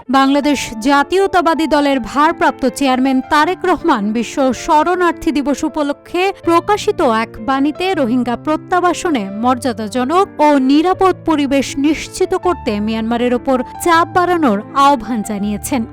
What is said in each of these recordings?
বাংলাদেশ জাতীয়তাবাদী দলের ভারপ্রাপ্ত চেয়ারম্যান তারেক রহমান বিশ্ব শরণার্থী দিবস উপলক্ষে প্রকাশিত এক বাণীতে রোহিঙ্গা প্রত্যাবাসনে মর্যাদাজনক ও নিরাপদ পরিবেশ নিশ্চিত করতে মিয়ানমারের ওপর চাপ বাড়ানোর আহ্বান জানিয়েছেন।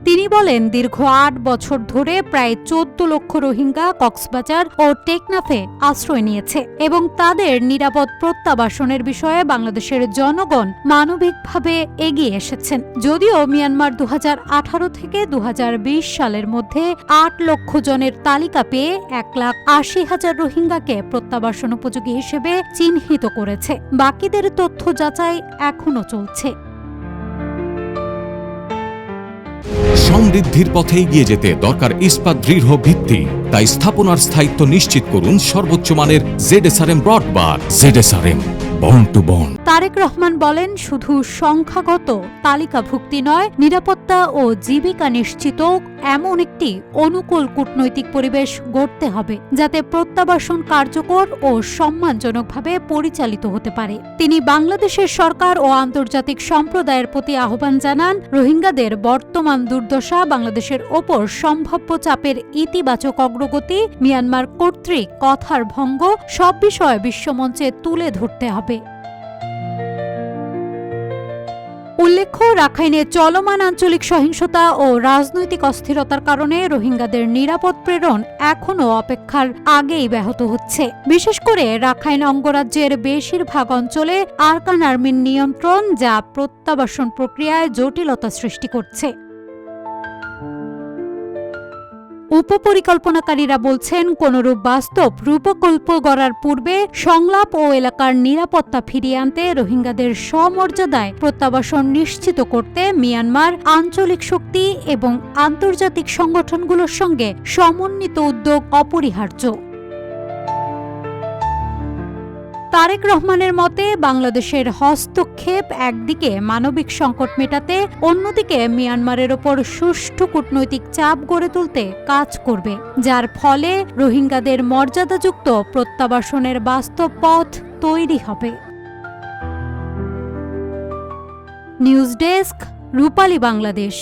তিনি বলেন, দীর্ঘ ৮ বছর ধরে প্রায় ১৪ লক্ষ রোহিঙ্গা কক্সবাজার ও টেকনাফে আশ্রয় নিয়েছে এবং তাদের নিরাপদ প্রত্যাবাসনের বিষয়ে বাংলাদেশের জনগণ মানবিকভাবে এগিয়ে এসেছেন। যদিও মিয়ানমার ২০১৮ থেকে ২০২০ সালের মধ্যে ৮ লক্ষ জনের তালিকা পেয়ে ১,৮০,০০০ রোহিঙ্গাকে প্রত্যাবাসন উপযোগী হিসেবে চিহ্নিত করেছে। বাকিদের তথ্য যাচাই এখনও চলছে। সমৃদ্ধির পথে এগিয়ে যেতে দরকার ইস্পাত দৃঢ় ভিত্তি। তাই স্থাপনার স্থায়িত্ব নিশ্চিত করুন সর্বোচ্চ মানের ZSRM ব্রডবার। ZSRM bond to bond. Tarique Rahman বলেন, শুধু সংখ্যাগত তালিকাভুক্তি নয়, নিরাপত্তা ও জীবিকা নিশ্চিত এমন একটি অনুকূল কূটনৈতিক পরিবেশ গড়তে হবে যাতে প্রত্যাবাসন কার্যকর ও সম্মানজনকভাবে পরিচালিত হতে পারে। তিনি বাংলাদেশের সরকার ও আন্তর্জাতিক সম্প্রদায়ের প্রতি আহ্বান জানান, রোহিঙ্গাদের বর্তমান দুর্দশা, বাংলাদেশের ওপর সম্ভাব্য চাপের ইতিবাচক অগ্রগতি, মিয়ানমার কর্তৃক কথার ভঙ্গ সব বিষয় বিশ্বমঞ্চে তুলে ধরতে হবে। উল্লেখ্য, রাখাইনে চলমান আঞ্চলিক সহিংসতা ও রাজনৈতিক অস্থিরতার কারণে রোহিঙ্গাদের নিরাপদ প্রেরণ এখনও অপেক্ষার আগেই ব্যাহত হচ্ছে। বিশেষ করে রাখাইন অঙ্গরাজ্যের বেশিরভাগ অঞ্চলে আরকান আর্মির নিয়ন্ত্রণ, যা প্রত্যাবাসন প্রক্রিয়ায় জটিলতা সৃষ্টি করছে। উপপরিকল্পনাকারীরা বলছেন, কোনরূপ বাস্তব রূপকল্প গড়ার পূর্বে সংলাপ ও এলাকার নিরাপত্তা ফিরিয়ে আনতে রোহিঙ্গাদের সমর্যাদায় প্রত্যাবাসন নিশ্চিত করতে মিয়ানমার আঞ্চলিক শক্তি এবং আন্তর্জাতিক সংগঠনগুলোর সঙ্গে সমন্বিত উদ্যোগ অপরিহার্য। তারেক রহমানের মতে, বাংলাদেশের হস্তক্ষেপ একদিকে মানবিক সংকট মেটাতে, অন্যদিকে মিয়ানমারের ওপর সুষ্ঠু কূটনৈতিক চাপ গড়ে তুলতে কাজ করবে, যার ফলে রোহিঙ্গাদের মর্যাদাযুক্ত প্রত্যাবাসনের বাস্তব পথ তৈরি হবে। নিউজ ডেস্ক, রূপালী বাংলাদেশ।